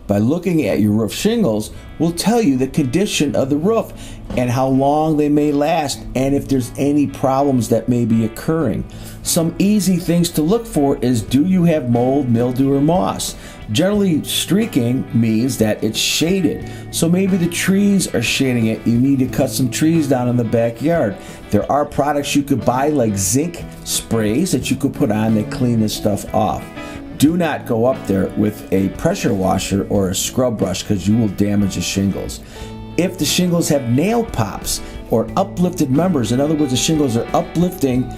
by looking at your roof shingles will tell you the condition of the roof and how long they may last and if there's any problems that may be occurring. Some easy things to look for is, do you have mold, mildew, or moss? Generally, streaking means that it's shaded. So maybe the trees are shading it. You need to cut some trees down in the backyard. There are products you could buy like zinc sprays that you could put on that clean this stuff off. Do not go up there with a pressure washer or a scrub brush because you will damage the shingles. If the shingles have nail pops or uplifted members, in other words, the shingles are uplifting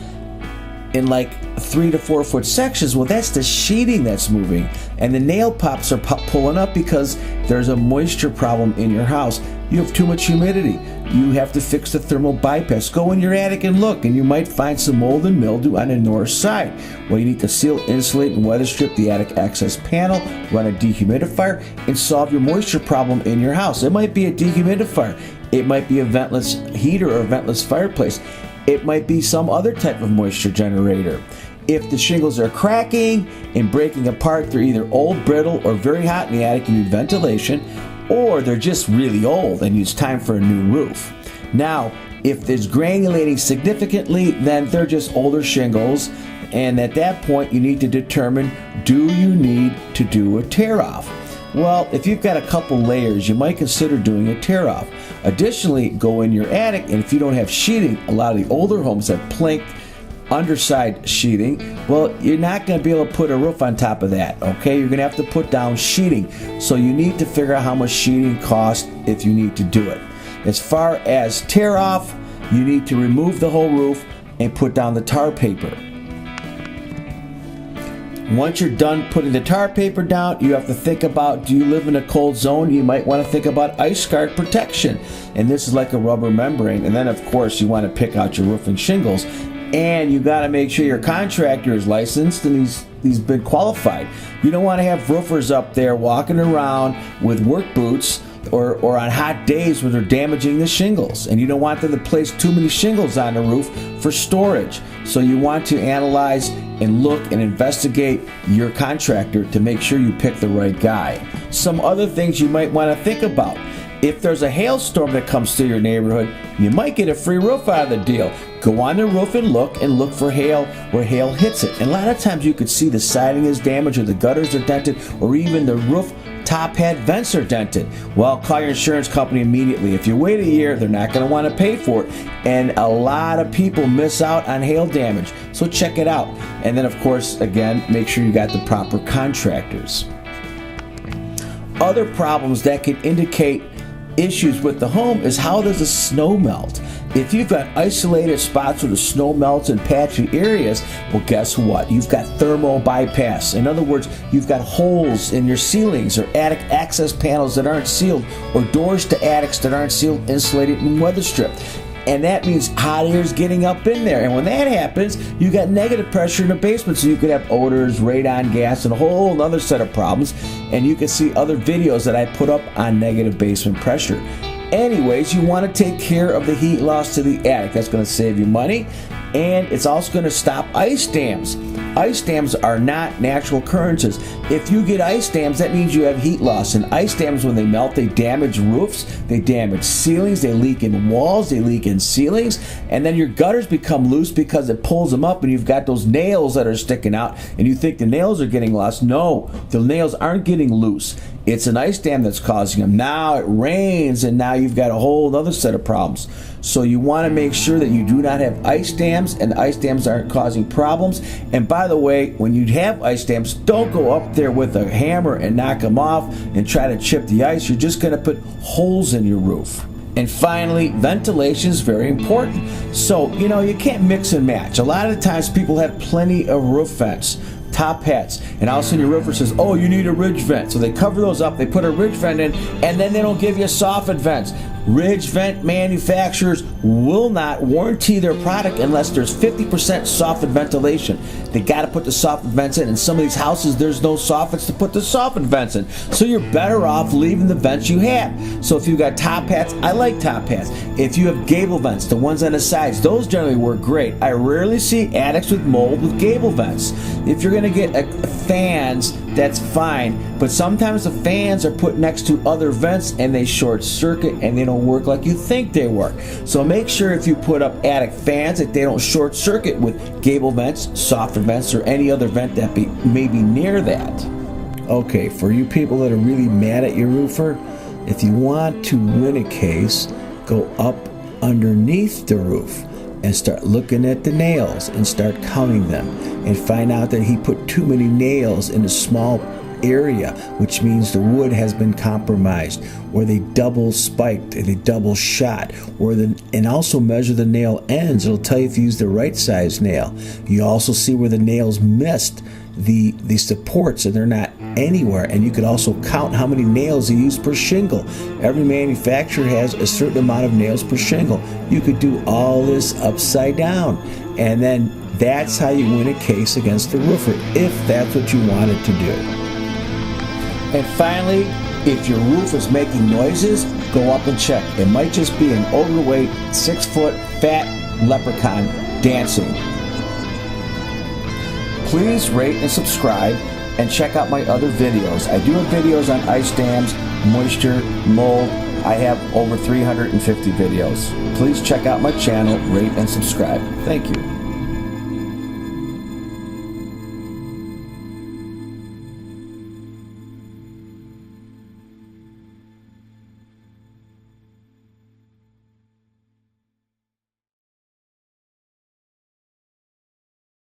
in like 3 to 4 foot sections, well, that's the sheeting that's moving, and the nail pops are pulling up because there's a moisture problem in your house. You have too much humidity. You have to fix the thermal bypass. Go in your attic and look, and you might find some mold and mildew on the north side. Well, you need to seal, insulate, and weather strip the attic access panel, run a dehumidifier, and solve your moisture problem in your house. It might be a dehumidifier. It might be a ventless heater or a ventless fireplace. It might be some other type of moisture generator. If the shingles are cracking and breaking apart, they're either old, brittle, or very hot in the attic, you need ventilation, or they're just really old and it's time for a new roof. Now, if it's granulating significantly, then they're just older shingles, and at that point you need to determine, do you need to do a tear-off? Well, if you've got a couple layers, you might consider doing a tear-off. Additionally, go in your attic, and if you don't have sheeting, a lot of the older homes have planked underside sheeting. Well, you're not going to be able to put a roof on top of that, okay? You're going to have to put down sheeting. So you need to figure out how much sheeting costs if you need to do it. As far as tear-off, you need to remove the whole roof and put down the tar paper. Once you're done putting the tar paper down, you have to think about, do you live in a cold zone? You might want to think about ice guard protection. And this is like a rubber membrane. And then, of course, you want to pick out your roofing shingles. And you got to make sure your contractor is licensed and he's been qualified. You don't want to have roofers up there walking around with work boots or on hot days where they're damaging the shingles. And you don't want them to place too many shingles on the roof for storage. So you want to analyze and look and investigate your contractor to make sure you pick the right guy. Some other things you might want to think about. If there's a hailstorm that comes through your neighborhood, you might get a free roof out of the deal. Go on the roof and look for hail where hail hits it. And a lot of times you could see the siding is damaged or the gutters are dented or even the roof top hat vents are dented. Well, call your insurance company immediately. If you wait a year, they're not going to want to pay for it. And a lot of people miss out on hail damage. So check it out. And then, of course, again, make sure you got the proper contractors. Other problems that could indicate issues with the home is, how does the snow melt? If you've got isolated spots where the snow melts in patchy areas, well, guess what? You've got thermal bypass. In other words, you've got holes in your ceilings or attic access panels that aren't sealed, or doors to attics that aren't sealed, insulated, and weather stripped. And that means hot air is getting up in there. And when that happens, you got negative pressure in the basement. So you could have odors, radon gas, and a whole other set of problems. And you can see other videos that I put up on negative basement pressure. Anyways, you want to take care of the heat loss to the attic. That's going to save you money. And it's also going to stop ice dams. Ice dams are not natural occurrences. If you get ice dams, that means you have heat loss. And ice dams, when they melt, they damage roofs, they damage ceilings, they leak in walls, they leak in ceilings, and then your gutters become loose because it pulls them up, and you've got those nails that are sticking out, and you think the nails are getting lost. No, the nails aren't getting loose. It's an ice dam that's causing them. Now it rains, and now you've got a whole other set of problems. So you want to make sure that you do not have ice dams, and ice dams aren't causing problems. And by the way, when you have ice dams, don't go up there with a hammer and knock them off and try to chip the ice. You're just going to put holes in your roof. And finally, ventilation is very important. So, you can't mix and match. A lot of the times people have plenty of roof vents, top hats, and all of a sudden your roofer says, oh, you need a ridge vent. So they cover those up, they put a ridge vent in, and then they don't give you soffit vents. Ridge vent manufacturers will not warranty their product unless there's 50% soffit ventilation. They got to put the soffit vents in. In some of these houses, there's no soffits to put the soffit vents in. So you're better off leaving the vents you have. So if you've got top hats, I like top hats. If you have gable vents, the ones on the sides, those generally work great. I rarely see attics with mold with gable vents. If you're going to get fans that's fine. But sometimes the fans are put next to other vents and they short circuit and they don't work like you think they work. So make sure if you put up attic fans that they don't short circuit with gable vents, softer vents, or any other vent that may be near that. Okay, for you people that are really mad at your roofer, if you want to win a case, go up underneath the roof and start looking at the nails and start counting them and find out that he put too many nails in a small area, which means the wood has been compromised, or they double spiked, or they double shot, and also measure the nail ends. It'll tell you if you use the right size nail. You also see where the nails missed the supports and they're not anywhere, and you could also count how many nails you use per shingle. Every manufacturer has a certain amount of nails per shingle. You could do all this upside down, and then that's how you win a case against the roofer, if that's what you wanted to do. And finally, if your roof is making noises, go up and check. It might just be an overweight, 6-foot, fat leprechaun dancing. Please rate and subscribe and check out my other videos. I do have videos on ice dams, moisture, mold. I have over 350 videos. Please check out my channel, rate and subscribe. Thank you.